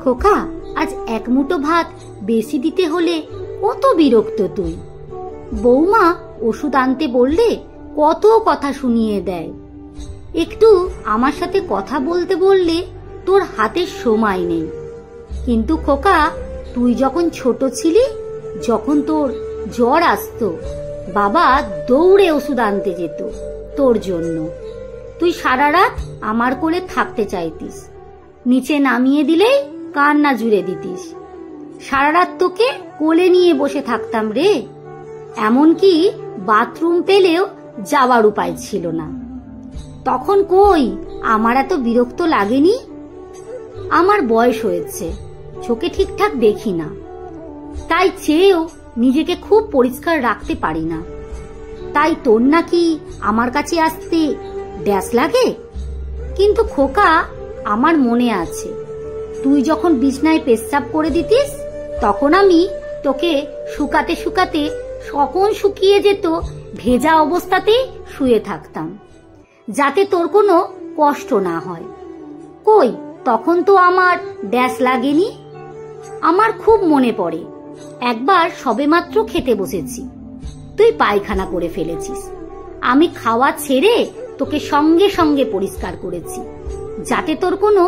খোকা, আজ এক মুঠো ভাত বেশি দিতে হলে কত বিরক্ত তুই। বৌমা ওষুধ আনতে বললে কত কথা শুনিয়ে দেয়। একটু আমার সাথে কথা বলতে বললে তোর হাতে সময় নেই। কিন্তু খোকা, তুই যখন ছোট ছিলি, যখন তোর জ্বর আসতো, বাবা দৌড়ে ওষুধ আনতে যেত তোর জন্য। তুই সারা রাত আমার কোলে থাকতে চাইতিস, নিচে নামিয়ে দিলেই কান্না জুড়ে দিতিস। সারা রাত তোকে কোলে নিয়ে বসে থাকতাম রে। এমনকি বাথরুম পেলেও যাওয়ার উপায় ছিল না। তখন কই আমার এত বিরক্ত লাগেনি? আমার বয়স হয়েছে, চোখে ঠিকঠাক দেখি না, তাই চেয়েও নিজেকে খুব পরিষ্কার রাখতে পারি না। তাই তোর নাকি আমার কাছে আসতে ড্যাস লাগে। কিন্তু খোকা, আমার মনে আছে, তুই যখন বিছনায় পেচ্ছাপ করে দিতিস, তখন আমি তোকে শুকাতে শুকাতে কখন শুকিয়ে যেত, ভেজা অবস্থাতেই শুয়ে থাকতাম, যাতে তোর কোনো কষ্ট না হয়। কই, তখন তো আমার ড্যাস লাগেনি। আমার খুব মনে পড়ে, একবার সবেমাত্র খেতে বসেছি, তুই পায়খানা করে ফেলেছিস। আমি খাওয়া ছেড়ে তোকে সঙ্গে সঙ্গে পরিষ্কার করেছি, যাতে তোর কোনো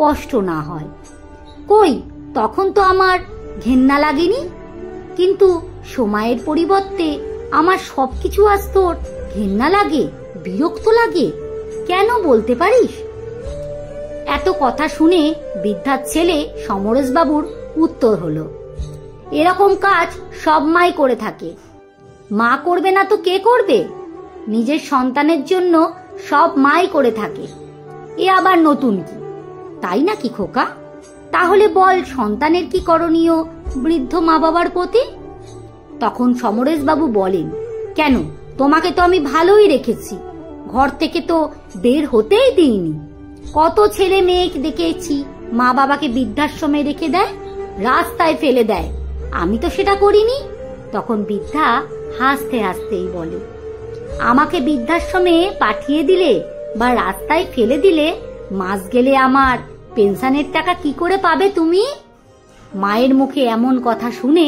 কষ্ট না হয়। কই, তখন তো আমার ঘেন্না লাগেনি। কিন্তু সময়ের পরিবর্তে আমার সবকিছু আজ তোর ঘেন্না লাগে, বিরক্ত লাগে। কেন বলতে পারিস? এত কথা শুনে বৃদ্ধার ছেলে সমরেশবাবুর উত্তর হলো, এরকম কাজ সব মাই করে থাকে। মা করবে না তো কে করবে? নিজের সন্তানের জন্য সব মাই করে থাকে, এ আবার নতুন কি? তাই নাকি খোকা? তাহলে বল, সন্তানের কি করণীয় বৃদ্ধ মা বাবার প্রতি? তখন সমরেশবাবু বলেন, কেন, তোমাকে তো আমি ভালোই রেখেছি, ঘর থেকে তো বের হতেই দিইনি। কত ছেলে মেয়ে দেখেছি মা বাবাকে বৃদ্ধাশ্রমে রেখে দেয়, রাস্তায় ফেলে দেয়, আমি তো সেটা করিনি। তখন বৃদ্ধা হাসতে হাসতেই বলে, আমাকে বৃদ্ধাশ্রমে পাঠিয়ে দিলে বা রাস্তায় ফেলে দিলে মাস গেলে আমার পেনশনের টাকা কি করে পাবে তুমি? মায়ের মুখে এমন কথা শুনে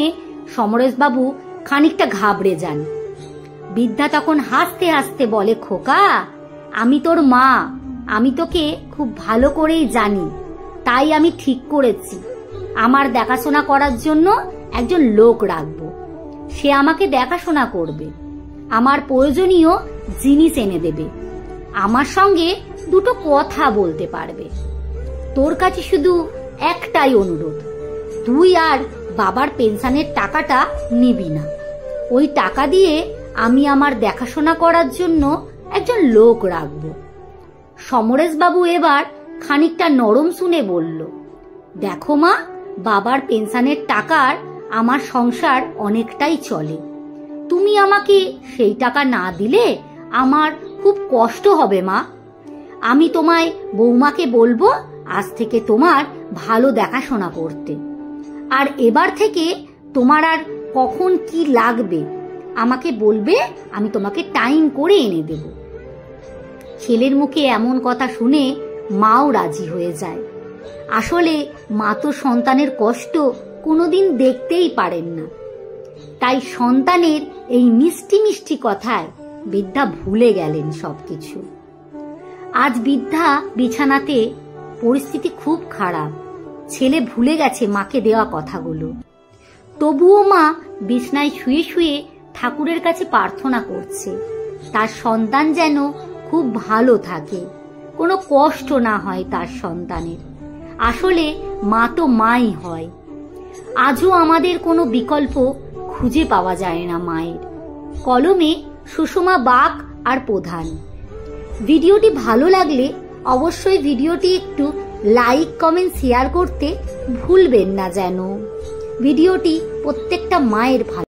সমরেশবাবু খানিকটা ঘাবড়ে যান। বৃদ্ধা তখন হাসতে হাসতে বলে, খোকা, আমি তোর মা, আমি তোকে খুব ভালো করেই জানি। তাই আমি ঠিক করেছি, আমার দেখাশোনা করার জন্য একজন লোক রাখবো। সে আমাকে দেখাশোনা করবে, আমার প্রয়োজনীয় জিনিস এনে দেবে, আমার সঙ্গে দুটো কথা বলতে পারবে। তোর কাছে শুধু একটাই অনুরোধ, তুই আর বাবার পেনশনের টাকাটা নিবি না। ওই টাকা দিয়ে আমি আমার দেখাশোনা করার জন্য একজন লোক রাখবো। সমরেশবাবু এবার খানিকটা নরম শুনে বলল, দেখো মা, বাবার পেনশনের টাকার আমার সংসার অনেকটাই চলে। তুমি আমাকে সেই টাকা না দিলে আমার খুব কষ্ট হবে মা। আমি তোমায় বৌমাকে বলবো আজ থেকে তোমার ভালো দেখাশোনা করতে। আর এবার থেকে তোমার আর কখন কি লাগবে আমাকে বলবে, আমি তোমাকে টাইম করে এনে দেব। ছেলের মুখে এমন কথা শুনে মাও রাজি হয়ে যায়। আসলে মা তো সন্তানের কষ্ট কোনোদিন দেখতেই পারেন না, তাই সন্তানের এই মিষ্টি মিষ্টি কথায় বৃদ্ধা ভুলে গেলেন সবকিছু। আজ বৃদ্ধা বিছানাতে, পরিস্থিতি খুব খারাপ, ছেলে ভুলে গেছে মাকে দেওয়া কথাগুলো। তবুও মা বিছানায় শুয়ে শুয়ে ঠাকুরের কাছে প্রার্থনা করছে, তার সন্তান যেন খুব ভালো থাকে, কোনো কষ্ট না হয় তার সন্তানের। আসলে মা তো মাই হয়। আজও আমাদের কোনো বিকল্প খুঁজে পাওয়া যায় না মায়ের। কলমে সুষমা বাগ আর প্রধান। ভিডিওটি ভালো লাগলে অবশ্যই ভিডিওটি একটু লাইক, কমেন্ট, শেয়ার করতে ভুলবেন না যেন। ভিডিওটি প্রত্যেকটা মায়ের ভালো